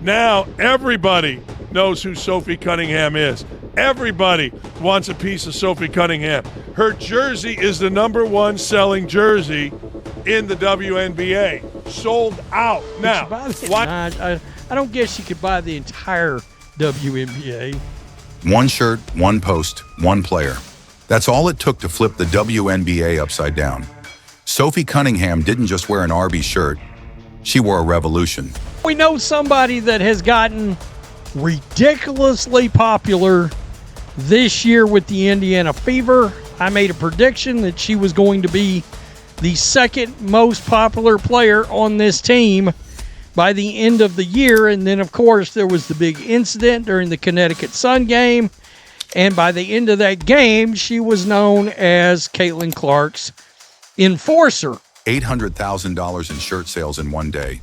Now everybody knows who Sophie Cunningham is. Everybody wants a piece of Sophie Cunningham. Her jersey is the #1 selling jersey in the WNBA. Sold out. Now, why? I don't guess you could buy the entire WNBA. One shirt, one post, one player. That's all it took to flip the WNBA upside down. Sophie Cunningham didn't just wear an Arbys shirt. She wore a revolution. We know somebody that has gotten ridiculously popular this year with the Indiana Fever. I made a prediction that she was going to be the second most popular player on this team by the end of the year. And then, of course, there was the big incident during the Connecticut Sun game. And by the end of that game, she was known as Caitlin Clark's enforcer. $800,000 in shirt sales in one day.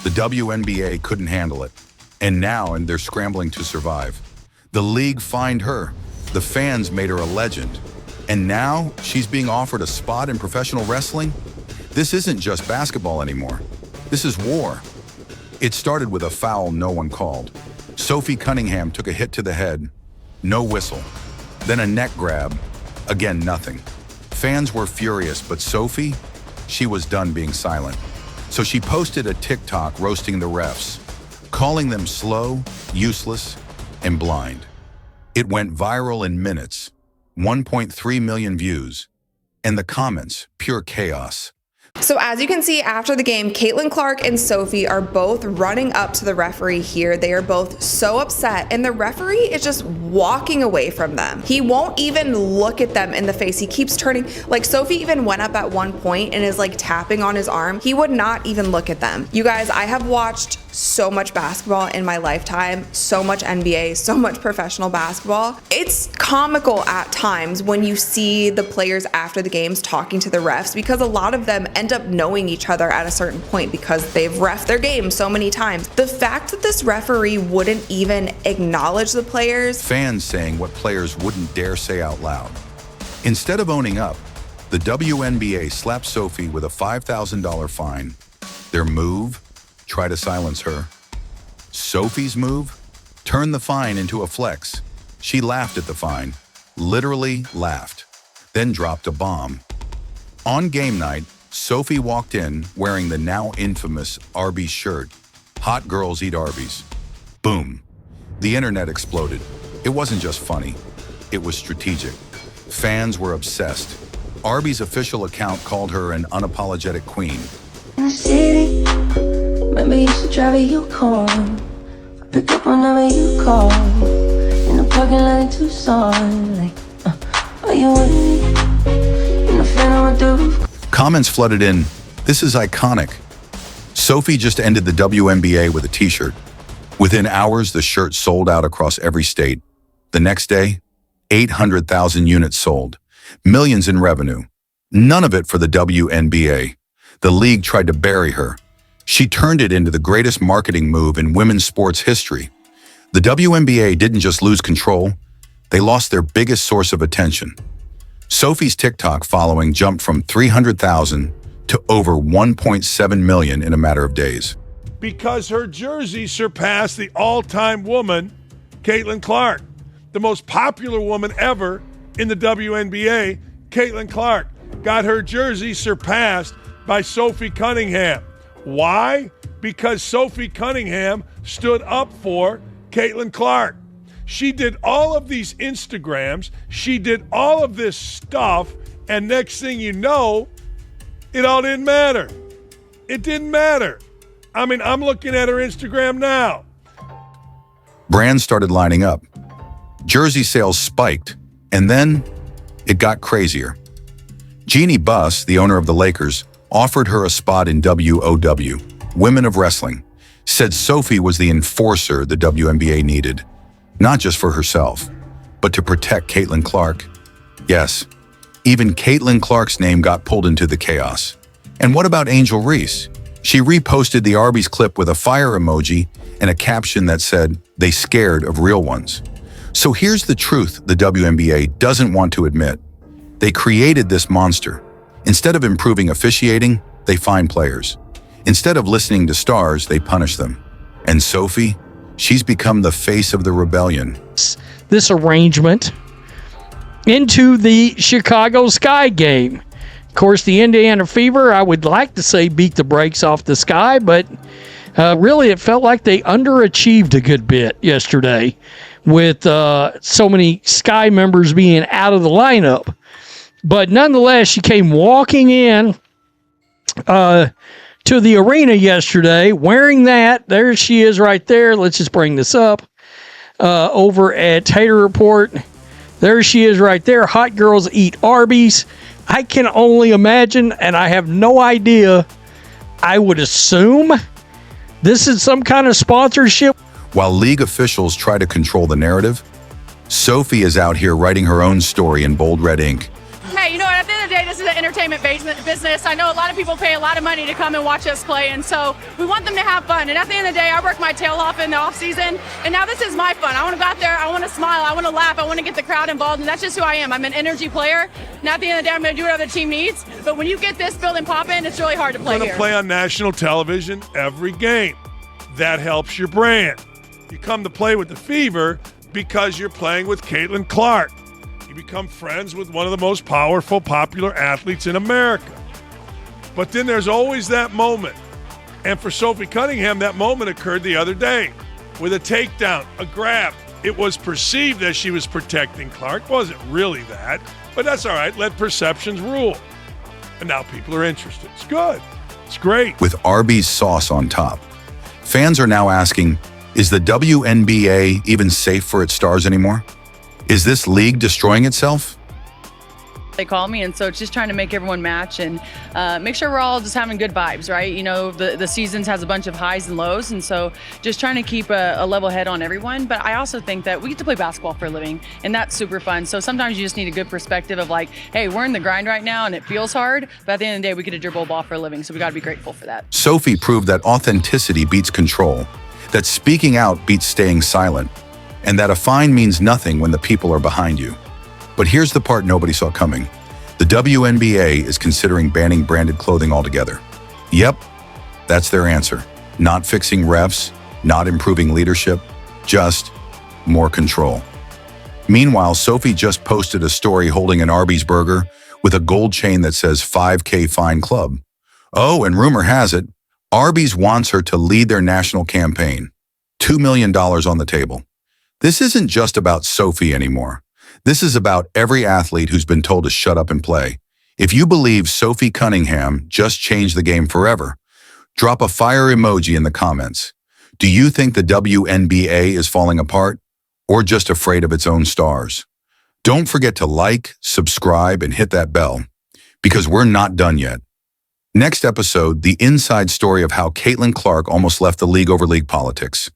The WNBA couldn't handle it. And now they're scrambling to survive. The league fined her. The fans made her a legend. And now she's being offered a spot in professional wrestling? This isn't just basketball anymore. This is war. It started with a foul no one called. Sophie Cunningham took a hit to the head. No whistle. Then a neck grab. Again, nothing. Fans were furious, but Sophie, she was done being silent. So she posted a TikTok roasting the refs, calling them slow, useless, and blind. It went viral in minutes. 1.3 million views. And the comments, pure chaos. So as you can see after the game, Caitlin Clark and Sophie are both running up to the referee here. They are both so upset, and the referee is just walking away from them. He won't even look at them in the face. He keeps turning. Like, Sophie even went up at one point and is like tapping on his arm. He would not even look at them. You guys, I have watched so much basketball in my lifetime, so much NBA, so much professional basketball. It's comical at times when you see the players after the games talking to the refs, because a lot of them end up knowing each other at a certain point because they've reffed their game so many times. The fact that this referee wouldn't even acknowledge the players. Fans saying what players wouldn't dare say out loud. Instead of owning up, the WNBA slapped Sophie with a $5,000 fine. Their move? Try to silence her. Sophie's move? Turn the fine into a flex. She laughed at the fine, literally laughed, then dropped a bomb. On game night, Sophie walked in wearing the now infamous Arbys shirt. Hot girls eat Arbys. Boom. The internet exploded. It wasn't just funny. It was strategic. Fans were obsessed. Arbys' official account called her an unapologetic queen. In the city, maybe you should drive a Yukon. Pick up whenever you call. In the parking lot in Tucson, like, are you with me? In the phantom with the roof. Comments flooded in, "This is iconic." Sophie just ended the WNBA with a t-shirt. Within hours, the shirt sold out across every state. The next day, 800,000 units sold. Millions in revenue. None of it for the WNBA. The league tried to bury her. She turned it into the greatest marketing move in women's sports history. The WNBA didn't just lose control, they lost their biggest source of attention. Sophie's TikTok following jumped from 300,000 to over 1.7 million in a matter of days. Because her jersey surpassed the all-time woman, Caitlin Clark. The most popular woman ever in the WNBA, Caitlin Clark, got her jersey surpassed by Sophie Cunningham. Why? Because Sophie Cunningham stood up for Caitlin Clark. She did all of these Instagrams. She did all of this stuff. And next thing you know, it all didn't matter. It didn't matter. I mean, I'm looking at her Instagram now. Brands started lining up. Jersey sales spiked. And then it got crazier. Jeannie Buss, the owner of the Lakers, offered her a spot in WOW, Women of Wrestling, said Sophie was the enforcer the WNBA needed. Not just for herself, but to protect Caitlin Clark. Yes, even Caitlin Clark's name got pulled into the chaos. And what about Angel Reese? She reposted the Arbys clip with a fire emoji and a caption that said, "They scared of real ones." So here's the truth the WNBA doesn't want to admit. They created this monster. Instead of improving officiating, they fine players. Instead of listening to stars, they punish them. And Sophie, she's become the face of the rebellion. This arrangement into the Chicago Sky game. Of course, the Indiana Fever, I would like to say beat the brakes off the Sky, but really it felt like they underachieved a good bit yesterday with so many Sky members being out of the lineup. But nonetheless, she came walking in to the arena yesterday wearing that. There she is right there. Let's just bring this up over at Tater Report. There she is right there. Hot Girls Eat Arby's. I can only imagine, and I have no idea. I would assume this is some kind of sponsorship. While league officials try to control the narrative, Sophie is out here writing her own story in bold red ink. Hey, you know what? At the end of the day, this is an entertainment business. I know a lot of people pay a lot of money to come and watch us play, and so we want them to have fun. And at the end of the day, I work my tail off in the off season, and now this is my fun. I want to go out there, I want to smile, I want to laugh, I want to get the crowd involved, and that's just who I am. I'm an energy player. And at the end of the day, I'm going to do whatever the team needs. But when you get this building popping, it's really hard to play You're going here. to play on national television every game. That helps your brand. You come to play with the Fever because you're playing with Caitlin Clark. You become friends with one of the most powerful, popular athletes in America. But then there's always that moment. And for Sophie Cunningham, that moment occurred the other day with a takedown, a grab. It was perceived that she was protecting Clark. Wasn't really that, but that's all right. Let perceptions rule. And now people are interested. It's good. It's great. With Arbys sauce on top. Fans are now asking, is the WNBA even safe for its stars anymore? Is this league destroying itself? They call me, and so it's just trying to make everyone match and make sure we're all just having good vibes, right? You know, the seasons has a bunch of highs and lows, and so just trying to keep a level head on everyone. But I also think that we get to play basketball for a living, and that's super fun. So sometimes you just need a good perspective of like, hey, we're in the grind right now, and it feels hard, but at the end of the day, we get to dribble a ball for a living, so we got to be grateful for that. Sophie proved that authenticity beats control, that speaking out beats staying silent, and that a fine means nothing when the people are behind you. But here's the part nobody saw coming. The WNBA is considering banning branded clothing altogether. Yep, that's their answer. Not fixing refs, not improving leadership, just more control. Meanwhile, Sophie just posted a story holding an Arbys burger with a gold chain that says 5K Fine Club. Oh, and rumor has it, Arbys wants her to lead their national campaign. $2 million on the table. This isn't just about Sophie anymore. This is about every athlete who's been told to shut up and play. If you believe Sophie Cunningham just changed the game forever, drop a fire emoji in the comments. Do you think the WNBA is falling apart or just afraid of its own stars? Don't forget to like, subscribe, and hit that bell because we're not done yet. Next episode, the inside story of how Caitlin Clark almost left the league over league politics.